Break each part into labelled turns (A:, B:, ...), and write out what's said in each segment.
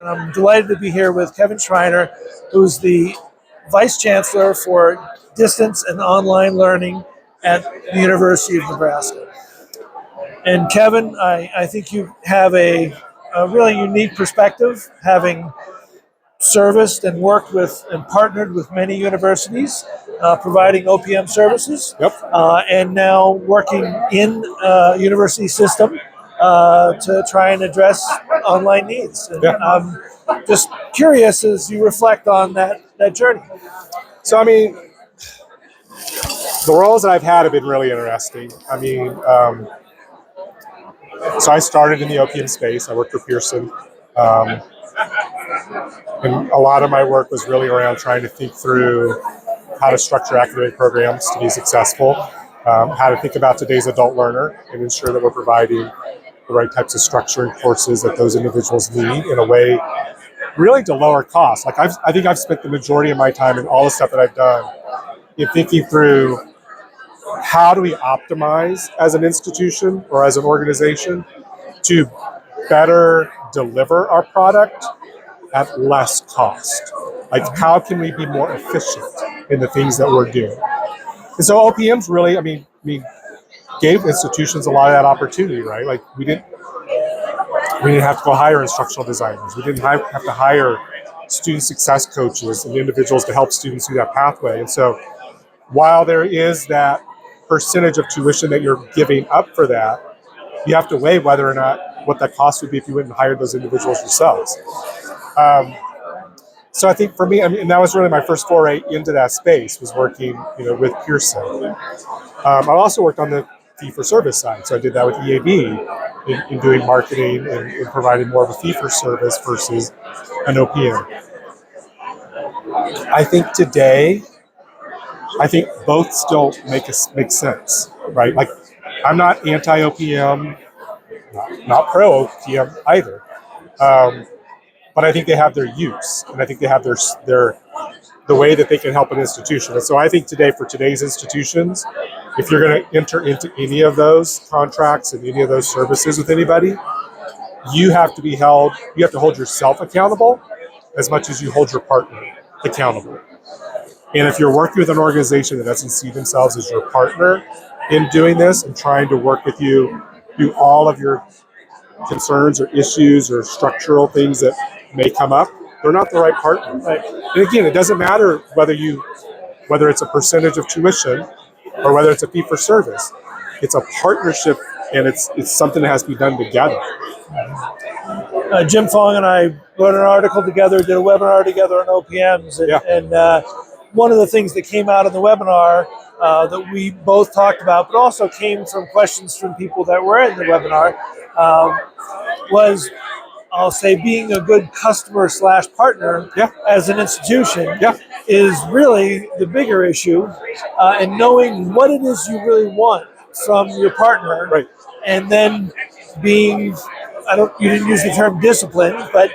A: I'm delighted to be here with Kevin Schreiner, who's the Vice Chancellor for Distance and Online Learning at the University of Nebraska. And Kevin, I think you have a really unique perspective, having serviced and worked with and partnered with many universities, providing OPM services, and now working in a university system to try and address online needs. And I'm just curious as you reflect on that journey.
B: So, the roles that I've had have been really interesting. So I started in the OPM space. I worked for Pearson. And a lot of my work was really around trying to think through how to structure academic programs to be successful, how to think about today's adult learner and ensure that we're providing the right types of structure and courses that those individuals need in a way really to lower costs. I think I've spent the majority of my time in all the stuff that I've done in thinking through how do we optimize as an institution or as an organization to better deliver our product at less cost. How can we be more efficient in the things that we're doing? And so OPM's really, gave institutions a lot of that opportunity, right? We didn't have to go hire instructional designers. We didn't have to hire student success coaches and individuals to help students through that pathway. And so while there is that percentage of tuition that you're giving up for that, you have to weigh whether or not what that cost would be if you went and hired those individuals yourselves. So I think for me, and that was really my first foray into that space, was working, with Pearson. I also worked on the fee-for-service side. So I did that with EAB in doing marketing and providing more of a fee-for-service versus an OPM. I think today, both still make sense, right? I'm not anti-OPM, not pro-OPM either. But I think they have their use, and I think they have the way that they can help an institution. And so I think today, for today's institutions, if you're going to enter into any of those contracts and any of those services with anybody, you have to hold yourself accountable as much as you hold your partner accountable. And if you're working with an organization that doesn't see themselves as your partner in doing this and trying to work with you through all of your concerns or issues or structural things that may come up, they're not the right partner. Right? And again, it doesn't matter whether it's a percentage of tuition or whether it's a fee for service. It's a partnership, and it's something that has to be done together.
A: Jim Fong and I wrote an article together, did a webinar together on OPMs, and one of the things that came out of the webinar that we both talked about, but also came from questions from people that were in the webinar, was, I'll say, being a good customer / partner as an institution is really the bigger issue, and knowing what it is you really want from your partner,
B: right?
A: And then being, you didn't use the term discipline, but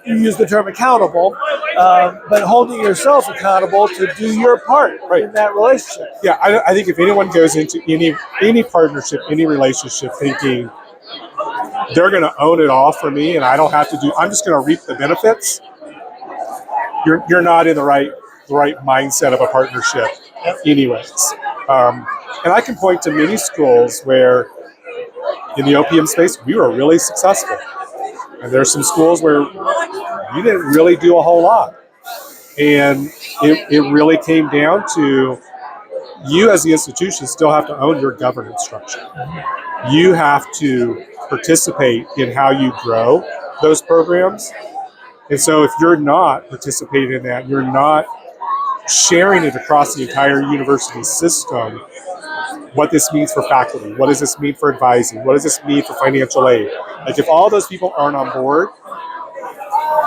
A: you use the term accountable, but holding yourself accountable to do your part in that relationship.
B: Yeah, I think if anyone goes into any partnership, any relationship thinking they're going to own it all for me and I don't have to I'm just going to reap the benefits, you're not in the right mindset of a partnership anyways. And I can point to many schools where in the OPM space we were really successful. And there's some schools where you didn't really do a whole lot. And it really came down to you as the institution still have to own your governance structure. You have to participate in how you grow those programs. And so if you're not participating in that, you're not sharing it across the entire university system, what this means for faculty, what does this mean for advising, what does this mean for financial aid? If all those people aren't on board,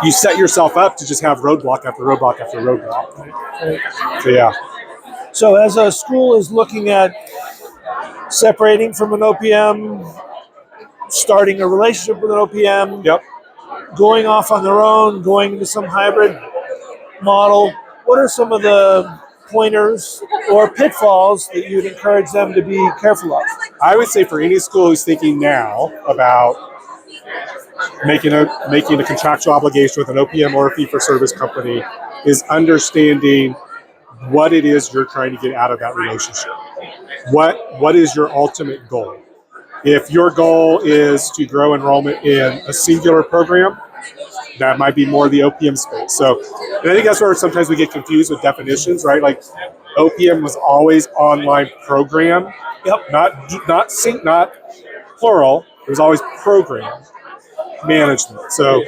B: you set yourself up to just have roadblock after roadblock after roadblock. So
A: So as a school is looking at separating from an OPM, starting a relationship with an OPM, going off on their own, going into some hybrid model, what are some of the pointers or pitfalls that you'd encourage them to be careful of?
B: I would say for any school who's thinking now about making a contractual obligation with an OPM or a fee-for-service company is understanding what it is you're trying to get out of that relationship. What is your ultimate goal? If your goal is to grow enrollment in a singular program, that might be more the OPM space. So, and I think that's where sometimes we get confused with definitions, right? Like OPM was always online program.
A: Yep.
B: Not plural. It was always program management. So,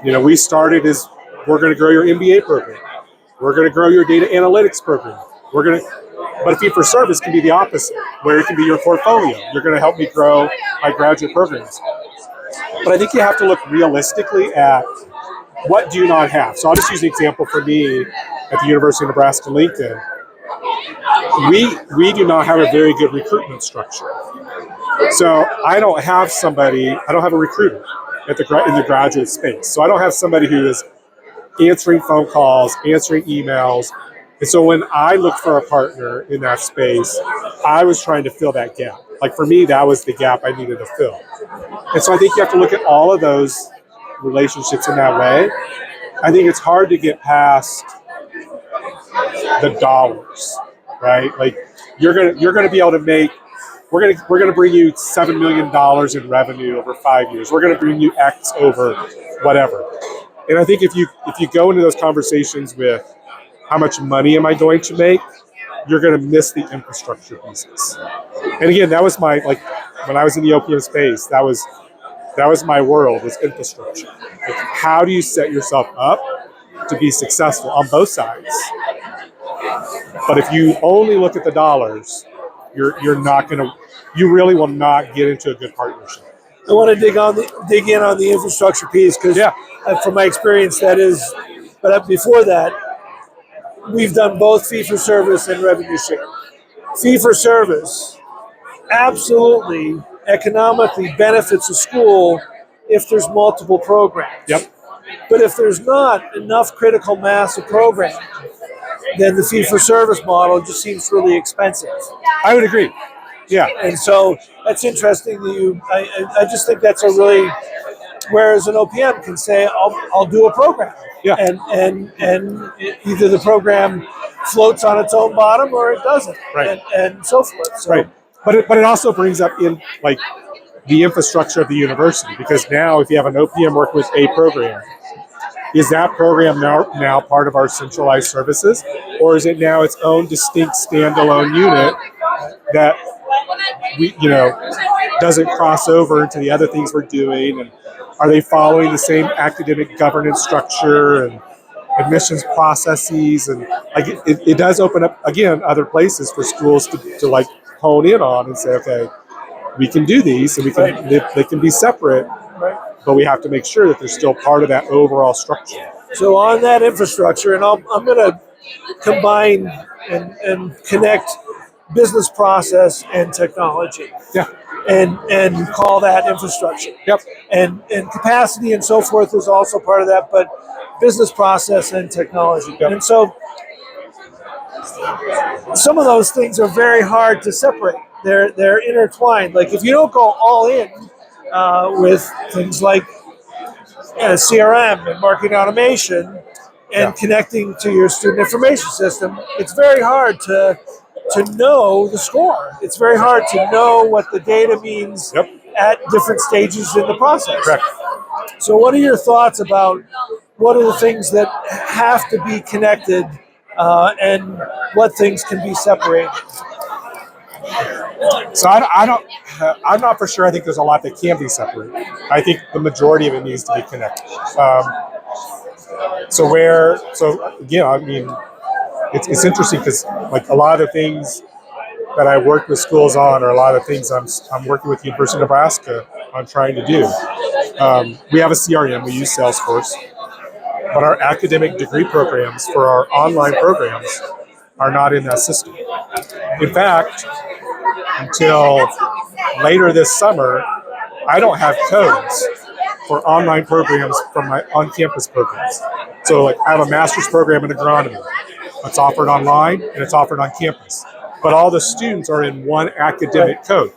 B: we started as we're going to grow your MBA program. We're going to grow your data analytics program. But a fee for service can be the opposite, where it can be your portfolio. You're going to help me grow my graduate programs. But I think you have to look realistically at what do you not have. So I'll just use an example for me at the University of Nebraska Lincoln. We do not have a very good recruitment structure. So I don't have a recruiter in the graduate space. So I don't have somebody who is answering phone calls, answering emails. And so when I looked for a partner in that space, I was trying to fill that gap. Like for me, that was the gap I needed to fill. And so I think you have to look at all of those relationships in that way. I think it's hard to get past the dollars, right? Like you're gonna be able to make. We're gonna bring you $7 million in revenue over 5 years. We're gonna bring you X over whatever. And I think if you go into those conversations with how much money am I going to make, you're going to miss the infrastructure pieces. And again, that was when I was in the OPM space, that was my world, was infrastructure. Like, how do you set yourself up to be successful on both sides? But if you only look at the dollars, you really will not get into a good partnership.
A: I want to dig in on the infrastructure piece because, from my experience, that is. But before that, we've done both fee for service and revenue share. Fee for service absolutely economically benefits a school if there's multiple programs.
B: Yep.
A: But if there's not enough critical mass of programs, then the fee for service model just seems really expensive.
B: I would agree. Yeah.
A: And so that's interesting that I just think that's a really, whereas an OPM can say, I'll do a program.
B: Yeah.
A: And either the program floats on its own bottom or it doesn't.
B: Right.
A: And so forth. So,
B: right. But it also brings up in like the infrastructure of the university, because now if you have an OPM work with a program, is that program now part of our centralized services, or is it now its own distinct standalone unit that doesn't cross over into the other things we're doing? And are they following the same academic governance structure and admissions processes? And like it does open up again other places for schools to like hone in on and say, okay, we can do these, and they can be separate.
A: right.
B: But we have to make sure that they're still part of that overall structure.
A: So on that infrastructure, and I'm going to combine and connect business process and technology.
B: Yeah.
A: And call that infrastructure.
B: Yep.
A: And capacity and so forth is also part of that, but business process and technology.
B: Yep.
A: And so some of those things are very hard to separate. They're intertwined. Like if you don't go all in with things like CRM and marketing automation and connecting to your student information system, it's very hard to know the score. It's very hard to know what the data means at different stages in the process.
B: Correct.
A: So what are your thoughts about what are the things that have to be connected and what things can be separated?
B: So I'm not for sure. I think there's a lot that can be separated. I think the majority of it needs to be connected. So again, I mean, it's interesting because like a lot of things that I work with schools on, or a lot of things I'm working with the University of Nebraska on trying to do. We have a CRM, we use Salesforce, but our academic degree programs for our online programs are not in that system. In fact, until later this summer, I don't have codes for online programs from my on-campus programs. So like I have a master's program in agronomy. It's offered online and it's offered on campus. But all the students are in one academic code.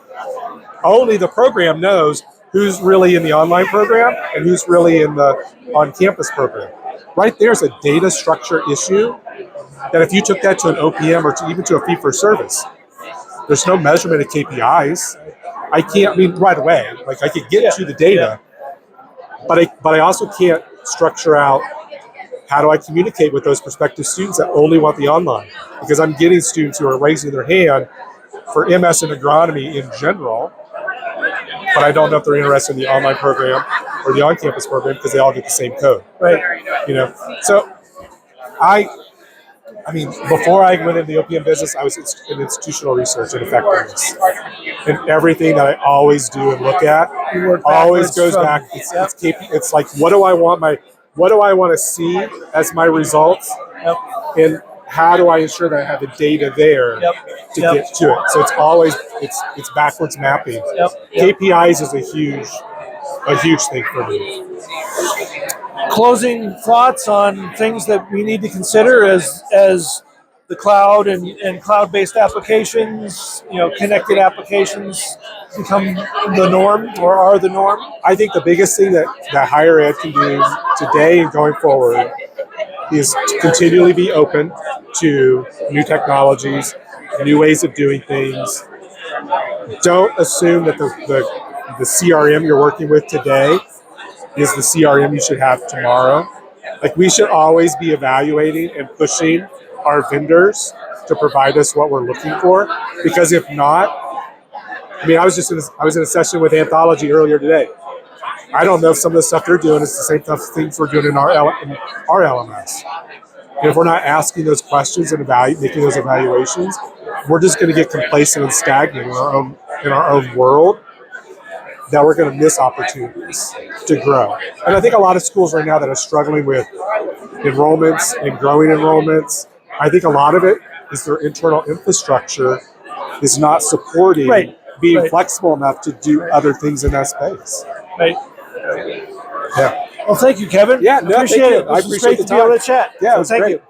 B: Only the program knows who's really in the online program and who's really in the on-campus program. Right there's a data structure issue that if you took that to an OPM or even to a fee for service, there's no measurement of KPIs. I mean, right away, like I could get to the data, but I also can't structure out how do I communicate with those prospective students that only want the online? Because I'm getting students who are raising their hand for MS and agronomy in general, but I don't know if they're interested in the online program or the on-campus program because they all get the same code.
A: Right.
B: You know, so I mean, before I went into the OPM business, I was in institutional research and effectiveness. And everything that I always do and look at always goes back. It's like, what do I want to see as my results?
A: Yep.
B: And how do I ensure that I have the data there to get to it? So it's always, it's backwards mapping. KPIs is a huge thing for me.
A: Closing thoughts on things that we need to consider as the cloud and cloud-based applications, connected applications become the norm or are the norm?
B: I think the biggest thing that higher ed can do today and going forward is to continually be open to new technologies, new ways of doing things. Don't assume that the CRM you're working with today is the CRM you should have tomorrow. Like, we should always be evaluating and pushing our vendors to provide us what we're looking for, because if not, I mean, I was in a session with Anthology earlier today. I don't know if some of the stuff they're doing is the same things we're doing in our LMS. And if we're not asking those questions and making those evaluations, we're just going to get complacent and stagnant in our own world, that we're going to miss opportunities to grow. And I think a lot of schools right now that are struggling with enrollments and growing enrollments, I think a lot of it is their internal infrastructure is not supporting being flexible enough to do other things in that space.
A: Right.
B: Yeah.
A: Well, thank you, Kevin.
B: Yeah, no,
A: appreciate it.
B: I appreciate
A: great
B: the
A: to be able
B: time.
A: to chat.
B: Yeah,
A: So
B: it was
A: thank
B: great.
A: you.